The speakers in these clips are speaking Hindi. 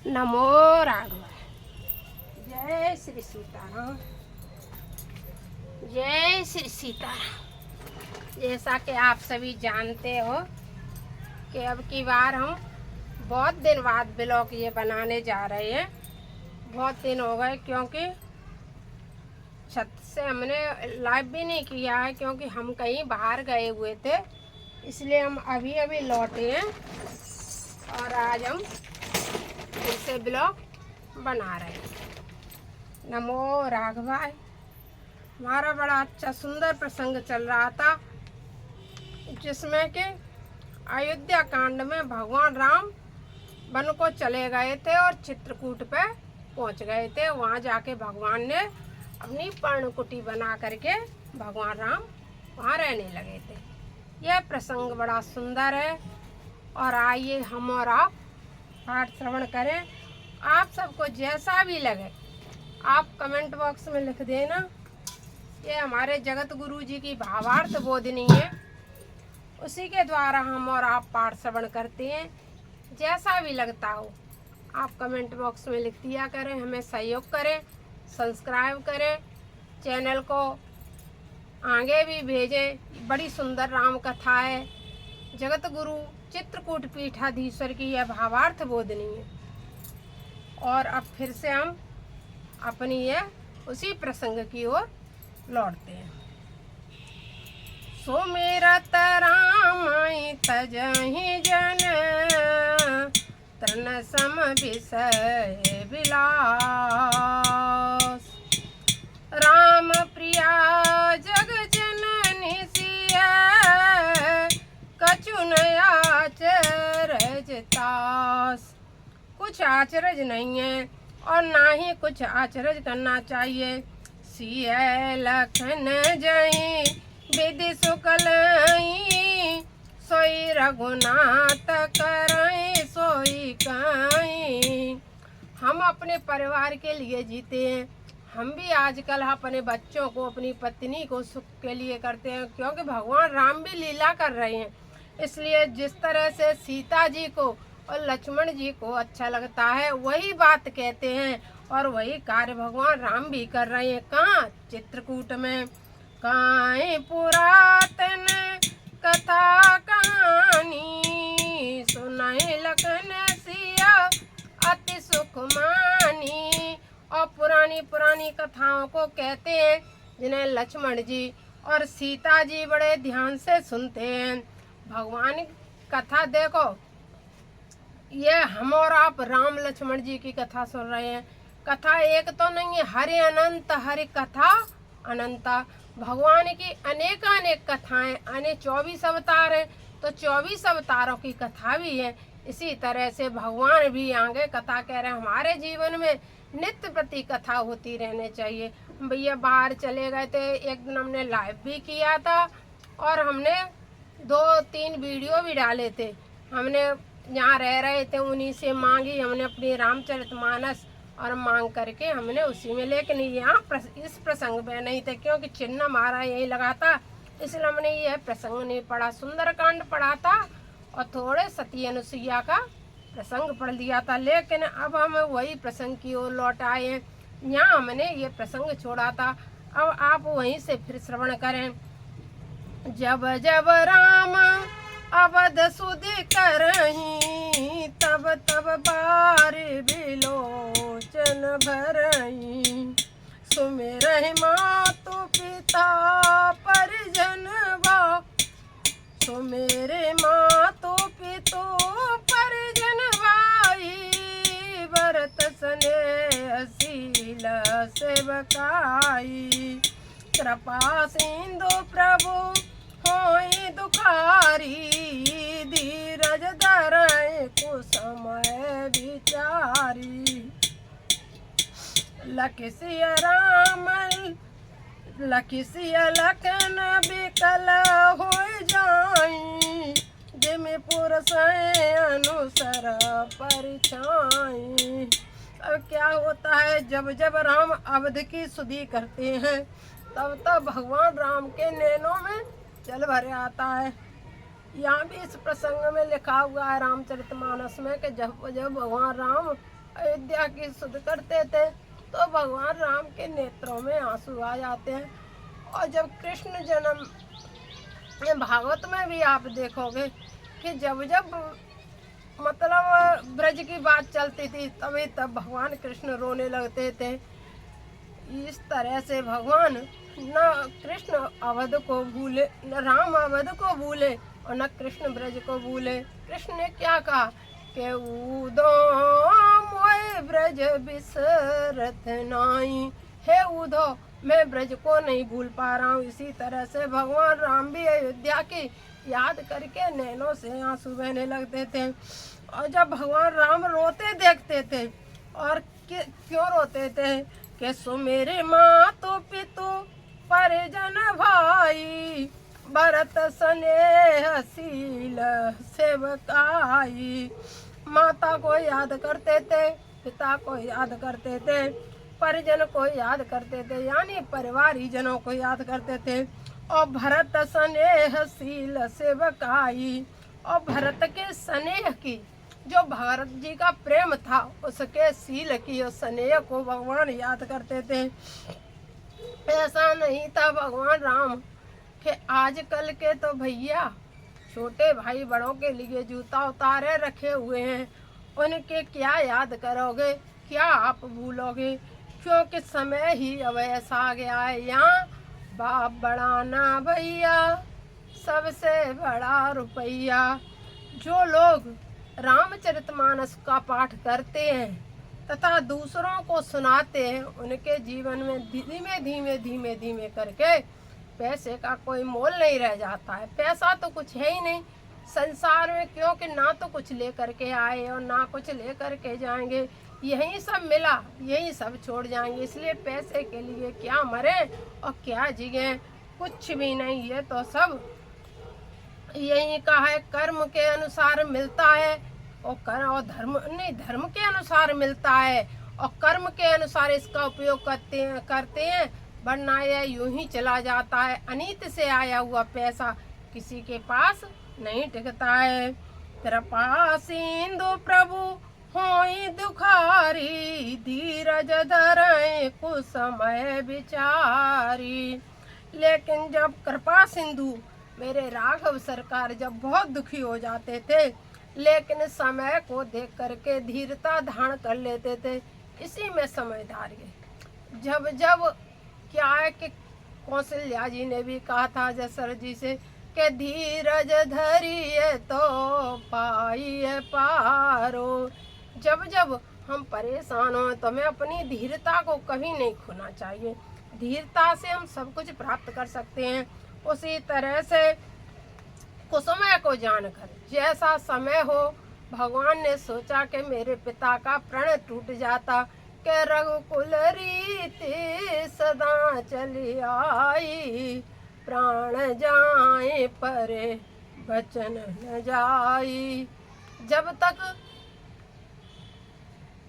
नमो राघव। जय श्री सीताराम, जय श्री सीताराम। जैसा कि आप सभी जानते हो कि अब की बार हम बहुत दिन बाद ब्लॉग ये बनाने जा रहे हैं। बहुत दिन हो गए क्योंकि छत से हमने लाइव भी नहीं किया है, क्योंकि हम कहीं बाहर गए हुए थे, इसलिए हम अभी अभी लौटे हैं और आज हम फिर से ब्लॉग बना रहे हैं। नमो राघवाय। हमारा बड़ा अच्छा सुंदर प्रसंग चल रहा था, जिसमें कि अयोध्या कांड में भगवान राम वन को चले गए थे और चित्रकूट पे पहुंच गए थे। वहां जाके भगवान ने अपनी पर्णकुटी बना करके भगवान राम वहां रहने लगे थे। यह प्रसंग बड़ा सुंदर है और आइए हम और आप पाठ श्रवण करें। आप सबको जैसा भी लगे आप कमेंट बॉक्स में लिख देना। ये हमारे जगत गुरु जी की भावार्थ बोधनी है, उसी के द्वारा हम और आप पाठ श्रवण करते हैं। जैसा भी लगता हो आप कमेंट बॉक्स में लिख दिया करें, हमें सहयोग करें, सब्सक्राइब करें, चैनल को आगे भी भेजें। बड़ी सुंदर राम कथा है। जगत गुरु चित्रकूट पीठाधीश्वर की यह भावार्थ बोधनी है। और अब फिर से हम अपनी यह उसी प्रसंग की ओर लौटते हैं। सुमिरत राम तजहि जन, तन सम विषय विलास। राम प्रिया जग जननी सिया, कछु न आचरज तास। कुछ आचरज नहीं है और ना ही कुछ आचरज करना चाहिए। सिय लखन जई विधि सुकलई, सोई रघुनाथ करई सोई कई। हम अपने परिवार के लिए जीते हैं। हम भी आजकल अपने बच्चों को, अपनी पत्नी को सुख के लिए करते हैं, क्योंकि भगवान राम भी लीला कर रहे हैं। इसलिए जिस तरह से सीता जी को और लक्ष्मण जी को अच्छा लगता है वही बात कहते हैं और वही कार्य भगवान राम भी कर रहे हैं। कहाँ? चित्रकूट में। काई पुरातन कथा कहानी, सुनाई लखन सिया अति सुख मानी। और पुरानी पुरानी कथाओं को कहते हैं, जिन्हें लक्ष्मण जी और सीता जी बड़े ध्यान से सुनते हैं। भगवान की कथा देखो, ये हम और आप राम लक्ष्मण जी की कथा सुन रहे हैं। कथा एक तो नहीं है, हरि अनंत, हरि कथा अनंता। भगवान की अनेक अनेक कथाएं, अनेक 24 अवतार हैं, तो 24 अवतारों की कथा भी है। इसी तरह से भगवान भी आगे कथा कह रहे हैं। हमारे जीवन में नित्य प्रति कथा होती रहने चाहिए। भैया बाहर चले गए थे, एक दिन हमने लाइव भी किया था और हमने 2-3 वीडियो भी डाले थे। हमने यहाँ रह रहे थे, उन्हीं से मांगी हमने अपनी रामचरितमानस और मांग करके हमने उसी में, लेकिन यहाँ इस प्रसंग में नहीं थे, क्योंकि चिन्ह हमारा यही लगा था, इसलिए हमने यह प्रसंग नहीं पढ़ा। सुंदरकांड पढ़ा था और थोड़े सती अनुसुईया का प्रसंग पढ़ लिया था, लेकिन अब हम वही प्रसंग की ओर लौट आए हैं। यहाँ हमने ये प्रसंग छोड़ा था, अब आप वहीं से फिर श्रवण करें। जब जब राम अवध सुधि करही, तब तब बार बिलोचन भरही। सुमिरहि मातु पिता परिजन बा, सुमेरे मातु पितु परिजन भाई। भरत स्नेहशील सेवकाई, कृपा सिंधु प्रभु होई दुखारी। धीरज धरय कुसमय विचारी, लखिसिय राम लखिसिय लखन बिकल हो जाई। जिमि पुरुष अनुसर परिछाई। अब क्या होता है, जब जब राम अवध की सुधि करते हैं तब तब भगवान राम के नैनों में जल भर आता है। यहाँ भी इस प्रसंग में लिखा हुआ है रामचरितमानस में कि जब जब भगवान राम अयोध्या की सुध करते थे तो भगवान राम के नेत्रों में आंसू आ जाते हैं। और जब कृष्ण जन्म, भागवत में भी आप देखोगे कि जब जब मतलब ब्रज की बात चलती थी तभी तब भगवान कृष्ण रोने लगते थे। इस तरह से भगवान न कृष्ण अवध को भूले, न राम अवध को भूले और न कृष्ण ब्रज को भूले। कृष्ण ने क्या कहा कि उदो मोए ब्रज बिसरत नाई, हे उधो मैं ब्रज को नहीं भूल पा रहा हूँ। इसी तरह से भगवान राम भी अयोध्या की याद करके नैनों से आंसू बहने लगते थे। और जब भगवान राम रोते देखते थे, और क्यों रोते थे कि सो मेरे माँ तो पितु परिजन भाई, भरत स्नेहशील सेवकाई। माता को याद करते थे, पिता को याद करते थे, परिजन को याद करते थे, यानी परिवारीजनों को याद करते थे। और भरत स्नेहशील सेवकाई, और भरत के स्नेह की, जो भरत जी का प्रेम था उसके शील की और स्नेह को भगवान याद करते थे। ऐसा नहीं था भगवान राम कि आजकल के तो भैया छोटे भाई बड़ों के लिए जूता उतारे रखे हुए हैं, उनके क्या याद करोगे, क्या आप भूलोगे, क्योंकि समय ही अब ऐसा आ गया है। यहाँ बाप बड़ा ना भैया, सबसे बड़ा रुपया। जो लोग रामचरितमानस का पाठ करते हैं तथा दूसरों को सुनाते हैं, उनके जीवन में धीमे धीमे धीमे धीमे करके पैसे का कोई मोल नहीं रह जाता है। पैसा तो कुछ है ही नहीं संसार में, क्योंकि ना तो कुछ लेकर के आए और ना कुछ लेकर के जाएंगे। यही सब मिला, यही सब छोड़ जाएंगे। इसलिए पैसे के लिए क्या मरे और क्या जिए, कुछ भी नहीं। ये तो सब यही कहा है, कर्म के अनुसार मिलता है और कर्म और धर्म नहीं, धर्म के अनुसार मिलता है और कर्म के अनुसार इसका उपयोग करते हैं, वरना यह यूं ही चला जाता है। अनीत से आया हुआ पैसा किसी के पास नहीं टिकता है। कृपा सिंधु प्रभु होई दुखारी, धीरज धरे कुछ समय विचारी। लेकिन जब कृपा सिंधु मेरे राघव सरकार जब बहुत दुखी हो जाते थे, लेकिन समय को देख करके धीरता धारण कर लेते थे। इसी में समझदारी है। जब जब क्या है कि कौशल्या जी ने भी कहा था दशरथ जी से कि धीरज धरिए तो पाइए पारो। जब जब हम परेशान हो तो हमें अपनी धीरता को कभी नहीं खोना चाहिए। धीरता से हम सब कुछ प्राप्त कर सकते हैं। उसी तरह से कुसुमय को जानकर जैसा समय हो, भगवान ने सोचा कि मेरे पिता का प्रण टूट जाता कि रघुकुल रीति सदा चली आई, प्राण जाए परे बचन न जाई। जब तक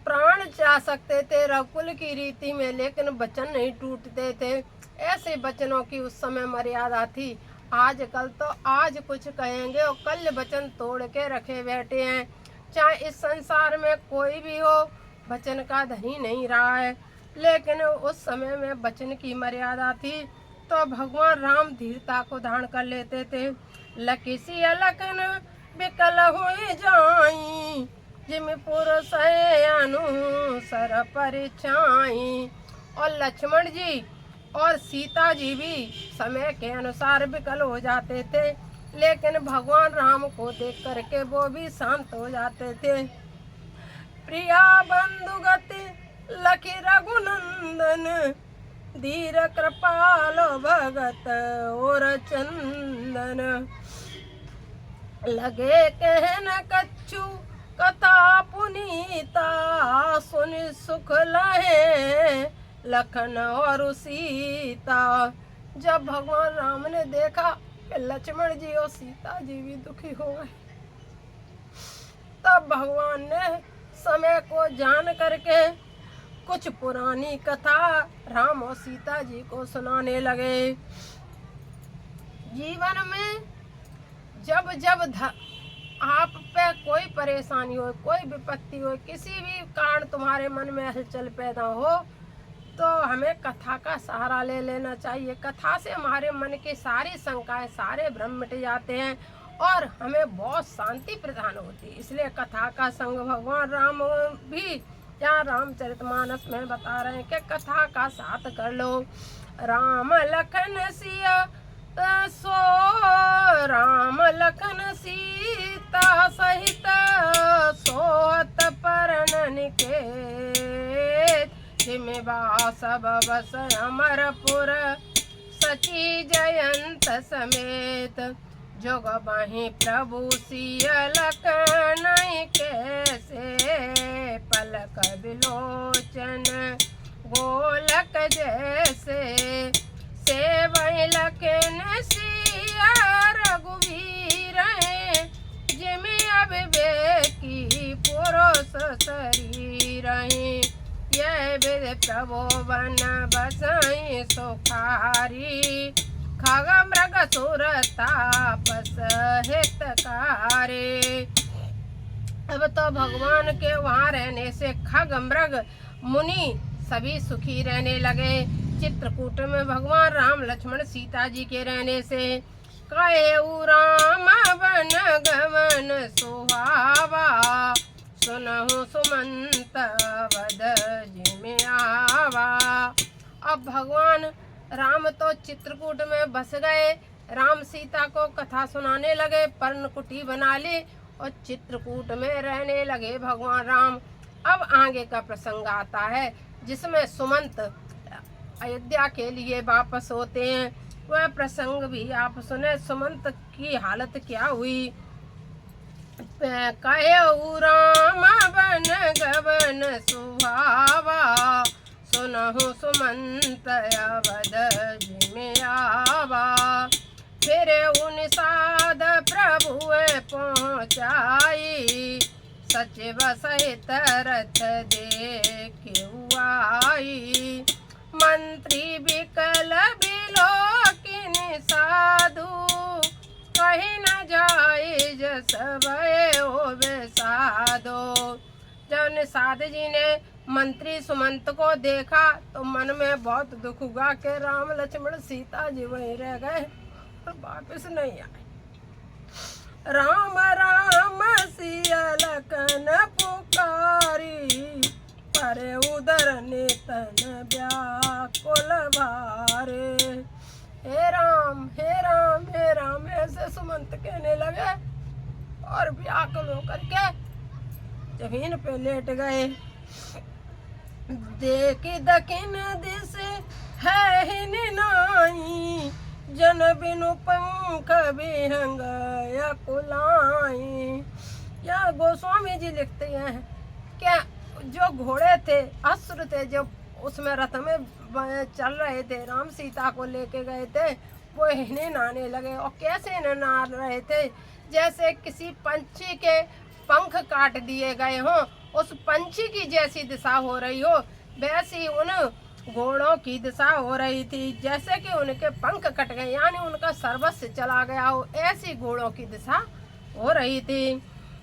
प्राण जा सकते थे रघुकुल की रीति में, लेकिन वचन नहीं टूटते थे। ऐसे वचनों की उस समय मर्यादा थी। आजकल तो आज कुछ कहेंगे और कल वचन तोड़ के रखे बैठे हैं। चाहे इस संसार में कोई भी हो, वचन का धनी नहीं रहा है। लेकिन उस समय में वचन की मर्यादा थी, तो भगवान राम धीरता को धारण कर लेते थे। लकिसी लखन बिकल हुई जाई, जिम पुरुष अनुसर परिछाई। और लक्ष्मण जी और सीता जी भी समय के अनुसार विकल हो जाते थे, लेकिन भगवान राम को देख करके वो भी शांत हो जाते थे। प्रिया बंधुगति लखी रघुनंदन, धीर कृपाल भगत और चंदन। लगे कहन कच्छु कथा पुनीता, सुन सुख लहे लखन और सीता। जब भगवान राम ने देखा कि लक्ष्मण जी और सीता जी भी दुखी हो गए, तब भगवान ने समय को जान करके कुछ पुरानी कथा राम और सीता जी को सुनाने लगे। जीवन में जब जब आप पे कोई परेशानी हो, कोई विपत्ति हो, किसी भी कारण तुम्हारे मन में हलचल पैदा हो, तो हमें कथा का सहारा ले लेना चाहिए। कथा से हमारे मन की सारी शंकाएं, सारे भ्रम मिट जाते हैं और हमें बहुत शांति प्रदान होती है। इसलिए कथा का संग भगवान राम भी यहाँ रामचरितमानस में बता रहे हैं कि कथा का साथ कर लो। राम लखन सिया सो राम लखन सीता सहित सोहत परन निकेत, जिमि बास बस अमरपुर सची जयंत समेत, जोग बहि प्रभु सिय लखन कैसे, पलक बिलोचन गोलक जैसे, सेवहि लखन सिया रघुवीर, जिमि अविवेकी पुरुष शरीर, यह विधि प्रभु बन बसई सुखारी, खग मृग सुर तापस हितकारी। अब तो भगवान के वहाँ रहने से खग मृग मुनि सभी सुखी रहने लगे। चित्रकूट में भगवान राम लक्ष्मण सीता जी के रहने से कहेउ राम वन गवन सुहावा, सुनहु सुमंत वद जिमि आवा। अब भगवान राम तो चित्रकूट में बस गए, राम सीता को कथा सुनाने लगे, पर्णकुटी बना ली और चित्रकूट में रहने लगे भगवान राम। अब आगे का प्रसंग आता है जिसमें सुमंत अयोध्या के लिए वापस होते हैं। वह प्रसंग भी आप सुने, सुमंत की हालत क्या हुई। कहेउ राम वन गवन सुहावा, सुनहु सुमंत अवध जिमि आवा, फिर उन साध प्रभु पहुँचाई, सचिव सहित रथ देखिउ आई, मंत्री विकल बिलोकिन साधु, कहीं न जाए जस भय होवे साधो। जब निषाद जी ने मंत्री सुमंत को देखा तो मन में बहुत दुख हुआ कि राम लक्ष्मण सीता जी वहीं रह गए और वापस नहीं आए। राम राम सिया लखन पुकारी, परे उदर नितन व्याकुल भारे। हे राम हे राम हे राम ऐसे सुमंत कहने लगे और व्याकुल होकर के जमीन पे लेट गए। देखी दक्षिण दिश है ही नाई, जन बिनु पंख विहंग कुलाई। यह गोस्वामी जी लिखते हैं क्या जो घोड़े थे, असुर थे, जो उसमें रथ में चल रहे थे, राम सीता को लेके गए थे, वो हिने नाने लगे। और कैसे ना रहे थे, जैसे किसी पंछी के पंख काट दिए गए हों, उस पंछी की जैसी दिशा हो रही हो, वैसी उन घोड़ों की दिशा हो रही थी। जैसे कि उनके पंख कट गए, यानी उनका सर्वस्व चला गया हो, ऐसी घोड़ों की दिशा हो रही थी।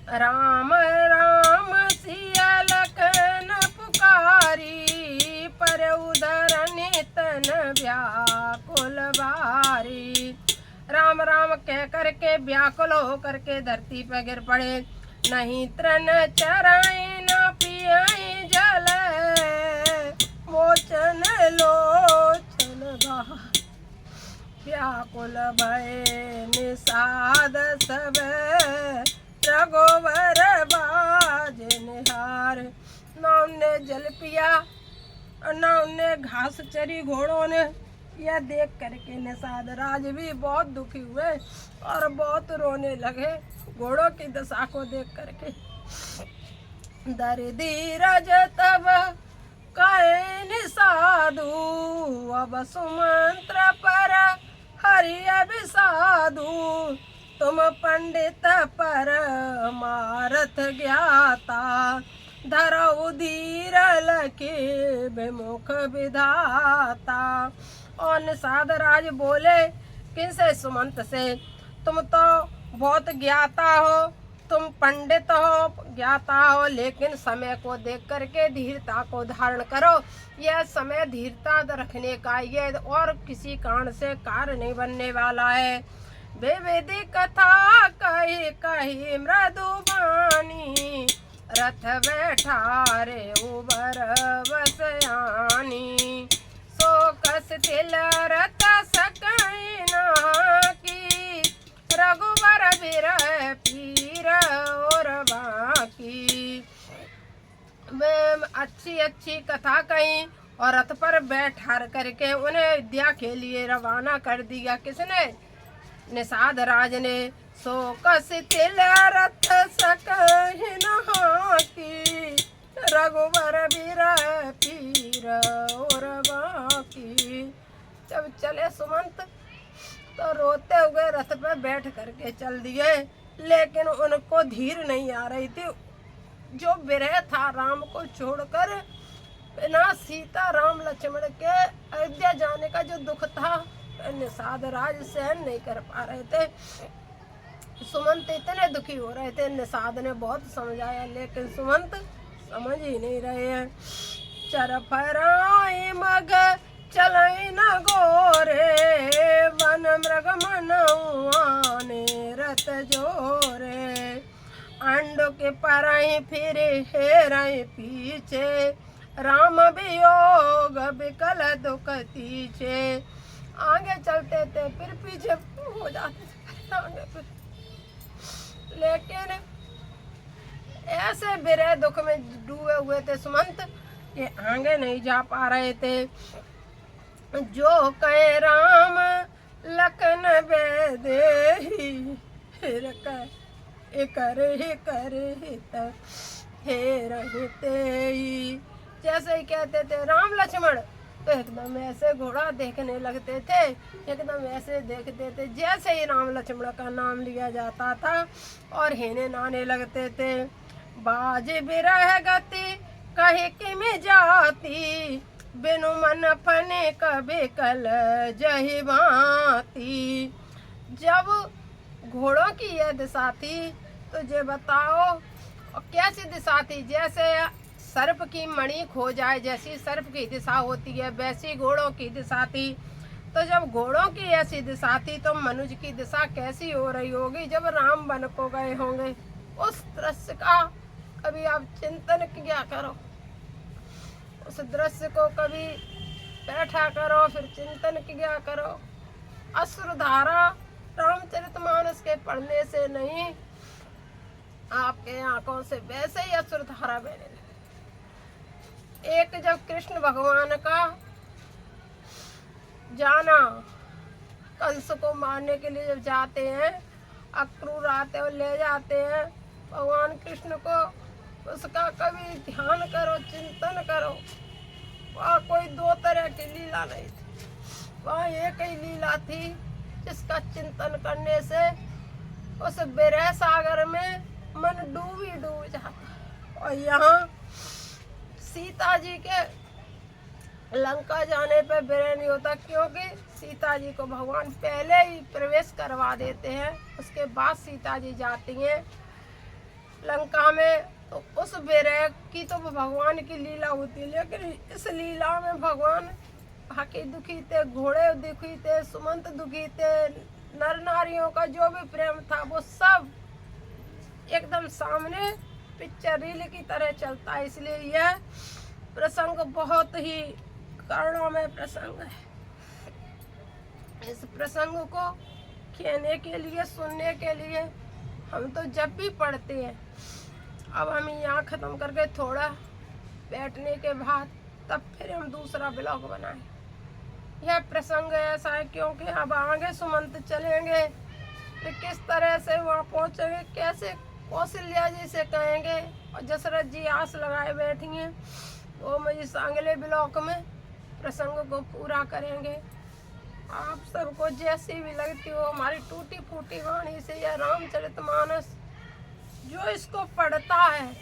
राम राम सिया लखन पुकारी, पर उदर नितन व्याकुल भारी। राम राम कह करके व्याकुल हो करके धरती पर गिर पड़े। नहीं तृण चराई न पियाई जल, मोचन लोचन व्याकुल भय निषाद सब, रघुवर बाज निहार। न उनने जल पिया और न उनने घास चरी घोड़ों ने। यह देख करके निषाद राज भी बहुत दुखी हुए और बहुत रोने लगे घोड़ों की दशा को देख करके। धीरज तब कहे निषादु, अब सुमंत्र पर हरि अभिसाधु। तुम पंडित पर मारथ ज्ञाता, धरऊ धीर लखे विमुख विधाता। और निषाद राज बोले किनसे? सुमंत से। तुम तो बहुत ज्ञाता हो तुम पंडित हो, ज्ञाता हो, लेकिन समय को देख करके धीरता को धारण करो। यह समय धीरता रखने का, ये और किसी कारण से कार्य नहीं बनने वाला है। विविधि कथा कही कही मृदुबानी, रथ बैठा रे उबर बसयानी। सो कस तिल रथ सकई की, रघुवर बिरह पीर और बाकी। अच्छी अच्छी कथा कही और रथ पर बैठा करके उन्हें विद्या के लिए रवाना कर दिया। किसने? निषाद राज ने। सो कस तिल रथ सकहि की, रघुवर बिरह पीर और बाकी। जब चले सुमंत तो रोते हुए रथ पर बैठ करके चल दिए, लेकिन उनको धीर नहीं आ रही थी। जो विरह था राम को छोड़कर, बिना सीता राम लक्ष्मण के अयोध्या जाने का जो दुख था, निषाद राज सहन नहीं कर पा रहे थे। सुमंत इतने दुखी हो रहे थे, निषाद ने बहुत समझाया, लेकिन सुमंत समझ ही नहीं रहे हैं। चरफराई मग चलई न गोरे, वन मृग मनौआने रत जोरे। अंडो के परई फिरे हेरई पीछे, राम वियोग विकल दुख तीछे। आगे चलते थे फिर पीछे हो जाते थे, आगे फिर। लेकिन ऐसे बिरह दुख में डूबे हुए थे सुमंत कि आगे नहीं जा पा रहे थे। जो कहे राम लखन बेदेही, फिर करे हे रहते ही। जैसे ही कहते थे राम लक्ष्मण, तो एकदम ऐसे घोड़ा देखने लगते थे, एकदम ऐसे देखते थे। जैसे ही राम लक्ष्मण का नाम लिया जाता था और हेने नाने लगते थे। बाज बिरह गति कहे कि में जाती, बिनु मन फने कभी कल जही भांति। जब घोड़ों की यह दिशा थी तो ये बताओ और कैसी दिशा थी? जैसे सर्प की मणि खो जाए, जैसी सर्प की दिशा होती है, वैसी घोड़ों की दिशा थी। तो जब घोड़ों की ऐसी दिशा थी तो मनुष्य की दिशा कैसी हो रही होगी जब राम वन को गए होंगे? उस दृश्य का कभी आप चिंतन किया करो, उस दृश्य को कभी बैठा करो, फिर चिंतन किया करो। अश्रुधारा रामचरितमानस के पढ़ने से नहीं, आपके आंखों से वैसे ही अश्रुधारा बहने लगे। एक जब कृष्ण भगवान का जाना, कंस को मारने के लिए जब जाते हैं, अक्रूर आते और ले जाते हैं भगवान कृष्ण को, उसका कभी ध्यान करो, चिंतन करो। वहाँ कोई दो तरह की लीला नहीं थी, वहाँ एक ही लीला थी जिसका चिंतन करने से उस विरह सागर में मन डूब जाता। और यहाँ सीता जी के लंका जाने पे विरह नहीं होता, क्योंकि सीता जी को भगवान पहले ही प्रवेश करवा देते हैं, उसके बाद सीता जी जाती हैं लंका में। तो उस विरह की तो भगवान की लीला होती है, लेकिन इस लीला में भगवान बाकी दुखी थे, घोड़े दुखी थे, सुमंत दुखी थे, नर नारियों का जो भी प्रेम था वो सब एकदम सामने पिक्चर रील की तरह चलता है। इसलिए यह प्रसंग बहुत ही करुणामय प्रसंग है। इस प्रसंग को कहने के लिए, सुनने के लिए हम तो जब भी पढ़ते हैं, अब हम यहाँ ख़त्म करके थोड़ा बैठने के बाद तब फिर हम दूसरा ब्लॉग बनाएं। यह प्रसंग ऐसा है क्योंकि अब आगे सुमंत चलेंगे, फिर किस तरह से वहाँ पहुँचेंगे, कैसे कौशल्या जी से कहेंगे, और दशरथ जी आस लगाए बैठी हैं, वो मैं इस अगले ब्लॉक में प्रसंग को पूरा करेंगे। आप सबको जैसी भी लगती हो हमारी टूटी फूटी वाणी से यह रामचरितमानस, जो इसको पढ़ता है,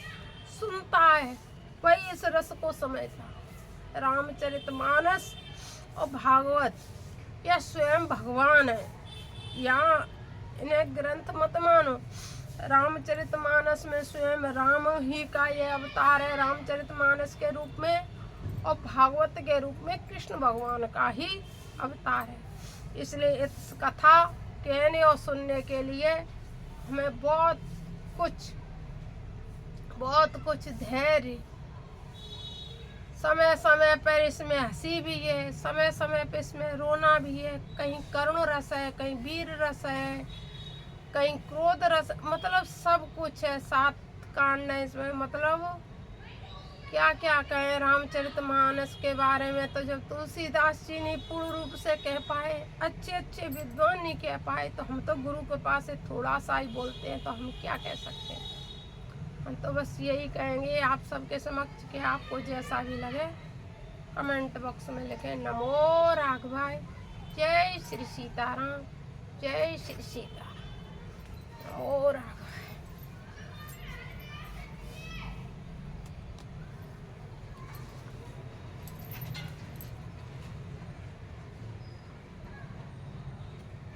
सुनता है, वही इस रस को समझता। रामचरितमानस और भागवत यह स्वयं भगवान है। यहाँ इन्हें ग्रंथ मत मानो, रामचरितमानस में स्वयं राम ही का ये अवतार है, रामचरितमानस के रूप में, और भागवत के रूप में कृष्ण भगवान का ही अवतार है। इसलिए इस कथा कहने और सुनने के लिए हमें बहुत कुछ धैर्य, समय समय पर इसमें हंसी भी है, समय समय पर इसमें रोना भी है, कहीं करुण रस है, कहीं वीर रस है, कहीं क्रोध रस, मतलब सब कुछ है। 7 कांड है इसमें, मतलब क्या क्या कहें रामचरितमानस के बारे में। तो जब तुलसीदास जी ने पूर्ण रूप से कह पाए, अच्छे विद्वान नहीं कह पाए, तो हम तो गुरु के पास से थोड़ा सा ही बोलते हैं, तो हम क्या कह सकते हैं। हम तो बस यही कहेंगे आप सबके समक्ष कि आपको जैसा भी लगे कमेंट बॉक्स में लिखें। नमो राघवाय, जय श्री सीताराम, जय श्री सीताराम, नमो राघवाय।